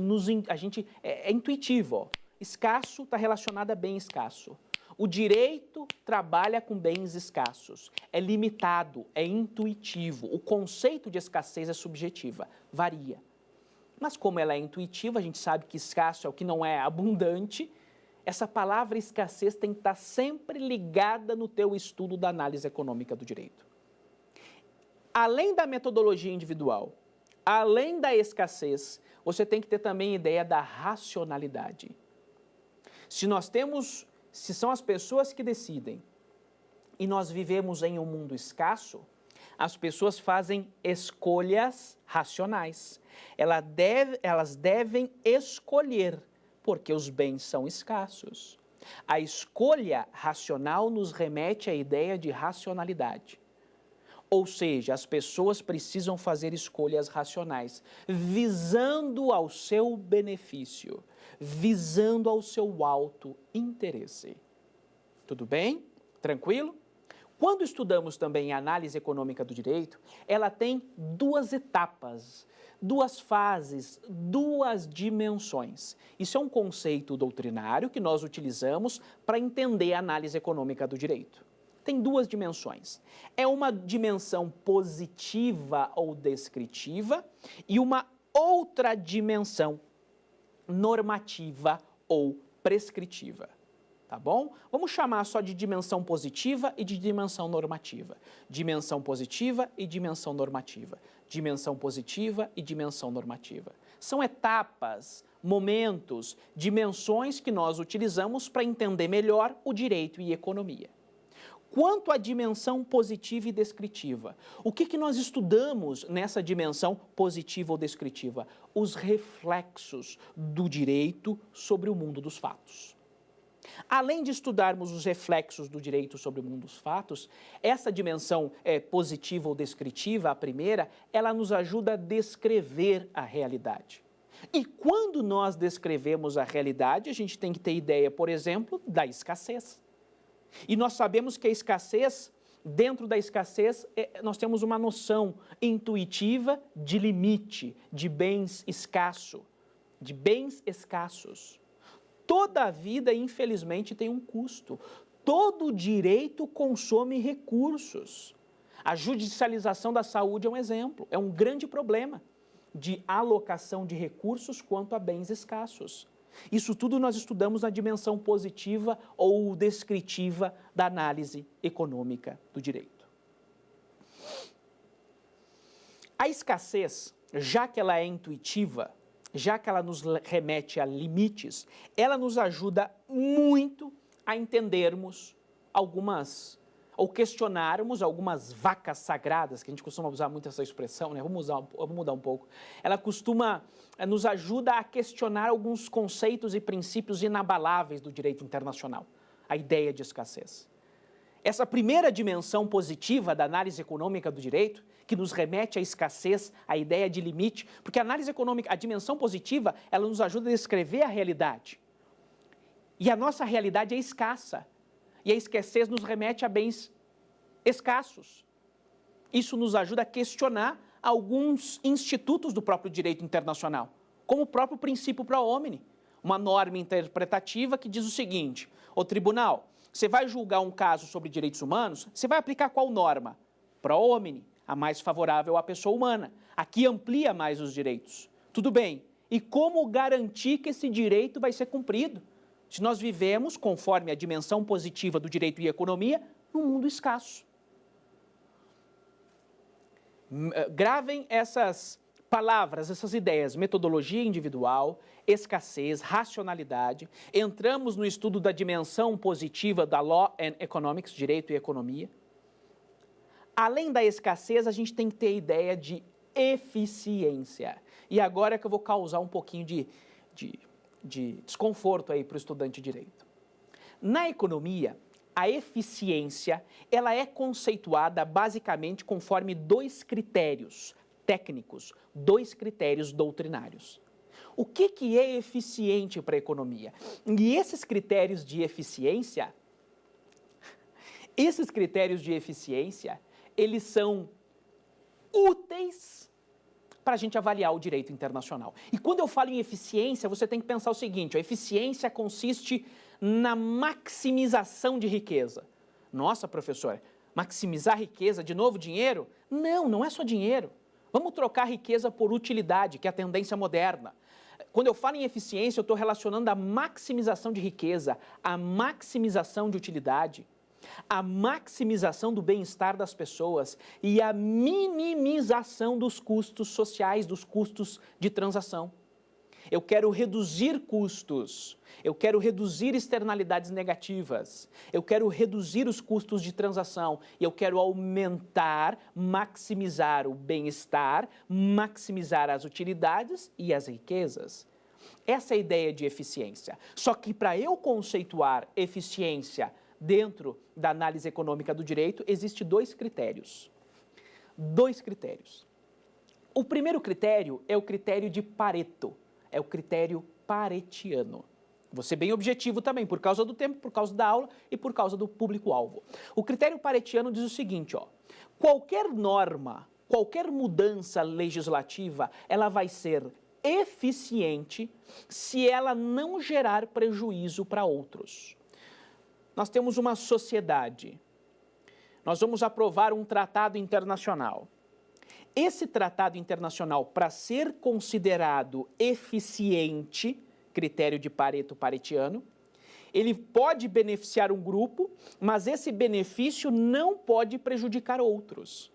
é intuitivo. Ó. Escasso está relacionado a bem escasso. O direito trabalha com bens escassos. É limitado, é intuitivo. O conceito de escassez é subjetiva, varia. Mas como ela é intuitiva, a gente sabe que escasso é o que não é abundante. Essa palavra escassez tem que estar sempre ligada no teu estudo da análise econômica do direito. Além da metodologia individual, além da escassez, você tem que ter também ideia da racionalidade. Se são as pessoas que decidem e nós vivemos em um mundo escasso, as pessoas fazem escolhas racionais. Elas devem escolher, porque os bens são escassos. A escolha racional nos remete à ideia de racionalidade. Ou seja, as pessoas precisam fazer escolhas racionais, visando ao seu benefício, visando ao seu alto interesse. Tudo bem? Tranquilo? Quando estudamos também a análise econômica do direito, ela tem duas etapas, duas fases, duas dimensões. Isso é um conceito doutrinário que nós utilizamos para entender a análise econômica do direito. Tem duas dimensões. É uma dimensão positiva ou descritiva e uma outra dimensão normativa ou prescritiva. Tá bom? Vamos chamar só de dimensão positiva e de dimensão normativa. Dimensão positiva e dimensão normativa. Dimensão positiva e dimensão normativa. São etapas, momentos, dimensões que nós utilizamos para entender melhor o direito e economia. Quanto à dimensão positiva e descritiva, o que nós estudamos nessa dimensão positiva ou descritiva? Os reflexos do direito sobre o mundo dos fatos. Além de estudarmos os reflexos do direito sobre o mundo dos fatos, essa dimensão positiva ou descritiva, a primeira, ela nos ajuda a descrever a realidade. E quando nós descrevemos a realidade, a gente tem que ter ideia, por exemplo, da escassez. E nós sabemos que a escassez, dentro da escassez, nós temos uma noção intuitiva de limite, de bens escassos. Toda a vida, infelizmente, tem um custo. Todo direito consome recursos. A judicialização da saúde é um exemplo, é um grande problema de alocação de recursos quanto a bens escassos. Isso tudo nós estudamos na dimensão positiva ou descritiva da análise econômica do direito. A escassez, já que ela é intuitiva, já que ela nos remete a limites, ela nos ajuda muito a entendermos ou questionarmos algumas vacas sagradas, que a gente costuma usar muito essa expressão, né? Vamos mudar um pouco. Ela nos ajuda a questionar alguns conceitos e princípios inabaláveis do direito internacional, a ideia de escassez. Essa primeira dimensão positiva da análise econômica do direito, que nos remete à escassez, à ideia de limite, porque a análise econômica, a dimensão positiva, ela nos ajuda a descrever a realidade. E a nossa realidade é escassa. E a escassez nos remete a bens escassos. Isso nos ajuda a questionar alguns institutos do próprio direito internacional, como o próprio princípio pro homine, uma norma interpretativa que diz o seguinte: o tribunal, você vai julgar um caso sobre direitos humanos, você vai aplicar qual norma? Pro homine, a mais favorável à pessoa humana. Aqui amplia mais os direitos. Tudo bem. E como garantir que esse direito vai ser cumprido? Se nós vivemos, conforme a dimensão positiva do direito e economia, num mundo escasso. Gravem essas palavras, essas ideias: metodologia individual, escassez, racionalidade. Entramos no estudo da dimensão positiva da Law and Economics, direito e economia. Além da escassez, a gente tem que ter ideia de eficiência. E agora é que eu vou causar um pouquinho de desconforto aí para o estudante de direito. Na economia, a eficiência, ela é conceituada basicamente conforme dois critérios técnicos, dois critérios doutrinários. O que é eficiente para a economia? E esses critérios de eficiência, eles são úteis para a gente avaliar o direito internacional. E quando eu falo em eficiência, você tem que pensar o seguinte: a eficiência consiste na maximização de riqueza. Nossa, professor, maximizar riqueza, de novo dinheiro? Não, não é só dinheiro. Vamos trocar riqueza por utilidade, que é a tendência moderna. Quando eu falo em eficiência, eu estou relacionando a maximização de riqueza, a maximização de utilidade, a maximização do bem-estar das pessoas e a minimização dos custos sociais, dos custos de transação. Eu quero reduzir custos, eu quero reduzir externalidades negativas, eu quero reduzir os custos de transação e eu quero aumentar, maximizar o bem-estar, maximizar as utilidades e as riquezas. Essa é a ideia de eficiência. Só que para eu conceituar eficiência dentro da análise econômica do direito, existem dois critérios. O primeiro critério é o critério de Pareto, é o critério paretiano. Vou ser bem objetivo também, por causa do tempo, por causa da aula e por causa do público-alvo. O critério paretiano diz o seguinte: qualquer norma, qualquer mudança legislativa, ela vai ser eficiente se ela não gerar prejuízo para outros. Nós temos uma sociedade, nós vamos aprovar um tratado internacional. Esse tratado internacional, para ser considerado eficiente, critério de Pareto paretiano, ele pode beneficiar um grupo, mas esse benefício não pode prejudicar outros.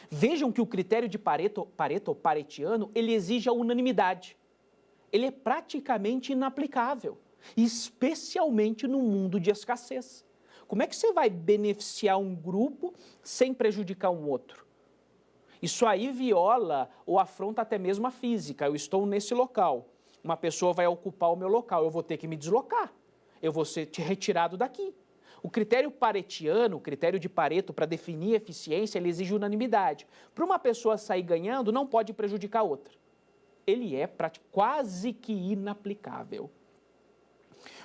Vejam que o critério de Pareto paretiano, ele exige a unanimidade. Ele é praticamente inaplicável, especialmente no mundo de escassez. Como é que você vai beneficiar um grupo sem prejudicar um outro? Isso aí viola ou afronta até mesmo a física. Eu estou nesse local, uma pessoa vai ocupar o meu local, eu vou ter que me deslocar. eu vou ser retirado daqui. O critério paretiano, o critério de Pareto para definir eficiência, ele exige unanimidade. Para uma pessoa sair ganhando, não pode prejudicar a outra. Ele é quase que inaplicável.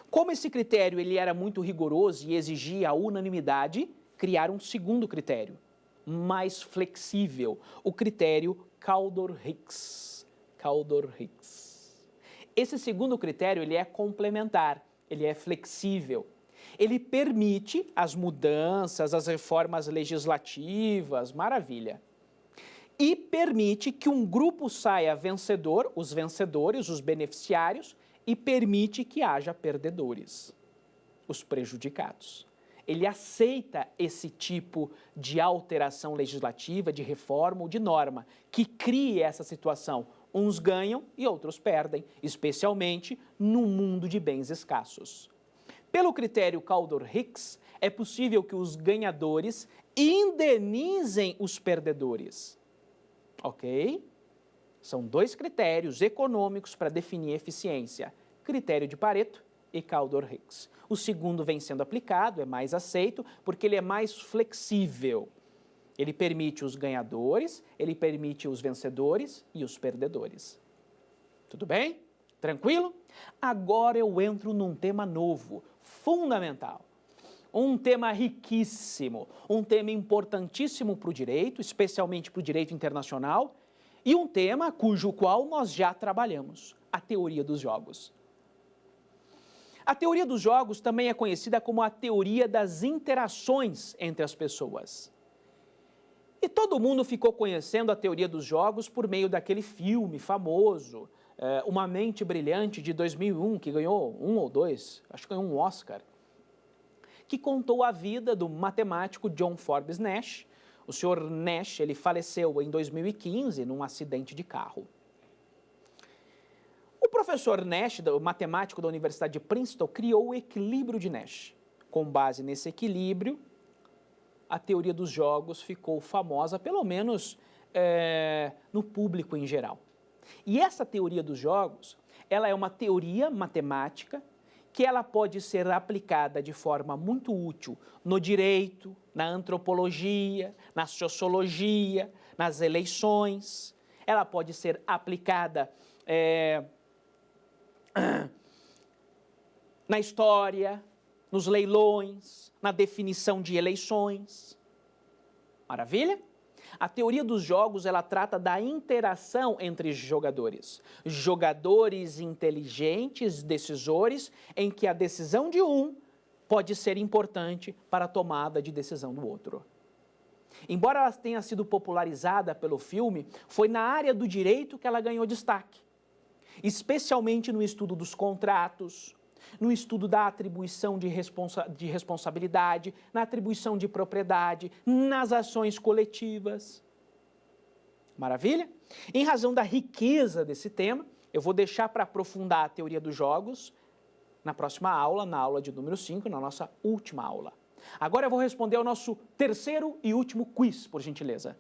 Como esse critério ele era muito rigoroso e exigia a unanimidade, criaram um segundo critério, mais flexível, o critério Kaldor-Hicks. Kaldor-Hicks. Esse segundo critério ele é complementar, ele é flexível. Ele permite as mudanças, as reformas legislativas, maravilha. E permite que um grupo saia vencedor, os vencedores, os beneficiários, e permite que haja perdedores, os prejudicados. Ele aceita esse tipo de alteração legislativa, de reforma ou de norma, que crie essa situação. Uns ganham e outros perdem, especialmente no mundo de bens escassos. Pelo critério Kaldor-Hicks, é possível que os ganhadores indenizem os perdedores. Ok? São dois critérios econômicos para definir eficiência. Critério de Pareto e Kaldor-Hicks. O segundo vem sendo aplicado, é mais aceito, porque ele é mais flexível. Ele permite os ganhadores, ele permite os vencedores e os perdedores. Tudo bem? Tranquilo? Agora eu entro num tema novo, fundamental. Um tema riquíssimo, um tema importantíssimo para o direito, especialmente para o direito internacional, e um tema cujo qual nós já trabalhamos, a teoria dos jogos. A teoria dos jogos também é conhecida como a teoria das interações entre as pessoas. E todo mundo ficou conhecendo a teoria dos jogos por meio daquele filme famoso, Uma Mente Brilhante, de 2001, que ganhou um ou dois, acho que ganhou um Oscar, que contou a vida do matemático John Forbes Nash. O senhor Nash, ele faleceu em 2015 num acidente de carro. O professor Nash, o matemático da Universidade de Princeton, criou o equilíbrio de Nash. Com base nesse equilíbrio, a teoria dos jogos ficou famosa, pelo menos no público em geral. E essa teoria dos jogos, ela é uma teoria matemática que ela pode ser aplicada de forma muito útil no direito, na antropologia, na sociologia, nas eleições. Ela pode ser aplicada na história, nos leilões, na definição de eleições. Maravilha? A teoria dos jogos, ela trata da interação entre jogadores. Jogadores inteligentes, decisores, em que a decisão de um pode ser importante para a tomada de decisão do outro. Embora ela tenha sido popularizada pelo filme, foi na área do direito que ela ganhou destaque. Especialmente no estudo dos contratos, no estudo da atribuição de responsabilidade, na atribuição de propriedade, nas ações coletivas. Maravilha? Em razão da riqueza desse tema, eu vou deixar para aprofundar a teoria dos jogos na próxima aula, na aula de número 5, na nossa última aula. Agora eu vou responder ao nosso terceiro e último quiz, por gentileza.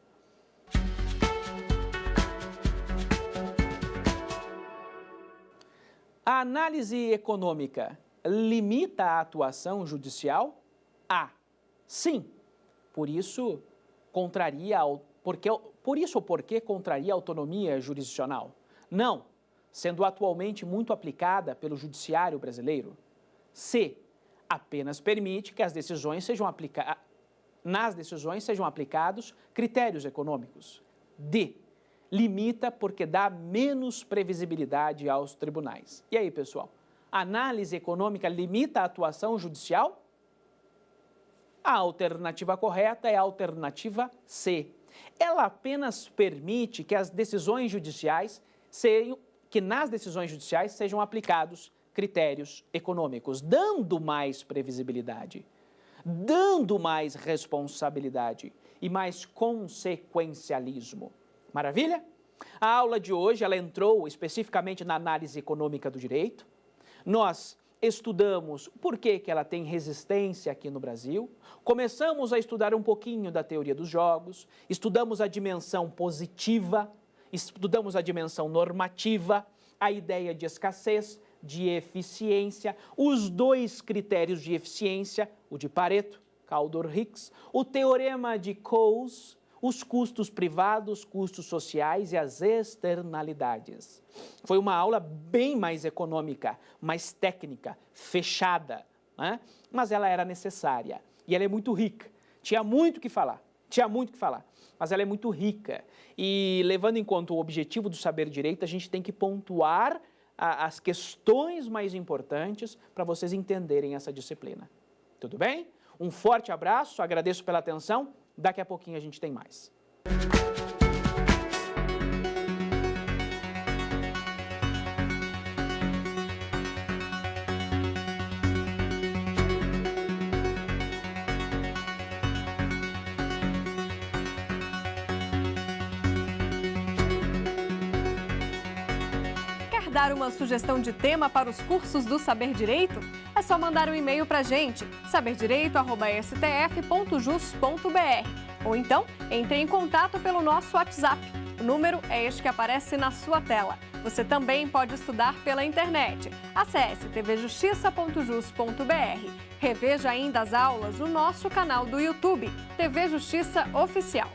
A análise econômica limita a atuação judicial? A. Sim. Por isso, porque contraria a autonomia jurisdicional? Não. Sendo atualmente muito aplicada pelo judiciário brasileiro. C. Apenas permite que nas decisões sejam aplicados critérios econômicos. D. Limita porque dá menos previsibilidade aos tribunais. E aí, pessoal? A análise econômica limita a atuação judicial? A alternativa correta é a alternativa C. Ela apenas permite que nas decisões judiciais sejam aplicados critérios econômicos, dando mais previsibilidade, dando mais responsabilidade e mais consequencialismo. Maravilha? A aula de hoje, ela entrou especificamente na análise econômica do direito. Nós estudamos por que ela tem resistência aqui no Brasil. Começamos a estudar um pouquinho da teoria dos jogos. Estudamos a dimensão positiva, estudamos a dimensão normativa, a ideia de escassez, de eficiência, os 2 critérios de eficiência, o de Pareto, Kaldor-Hicks, o teorema de Coase, os custos privados, custos sociais e as externalidades. Foi uma aula bem mais econômica, mais técnica, fechada, né? Mas ela era necessária e ela é muito rica. Tinha muito o que falar, mas ela é muito rica. E levando em conta o objetivo do Saber Direito, a gente tem que pontuar as questões mais importantes para vocês entenderem essa disciplina. Tudo bem? Um forte abraço, agradeço pela atenção. Daqui a pouquinho a gente tem mais. Quer dar uma sugestão de tema para os cursos do Saber Direito? É só mandar um e-mail para a gente, saberdireito@stf.jus.br. Ou então, entre em contato pelo nosso WhatsApp. O número é este que aparece na sua tela. Você também pode estudar pela internet. Acesse tvjustiça.jus.br. Reveja ainda as aulas no nosso canal do YouTube, TV Justiça Oficial.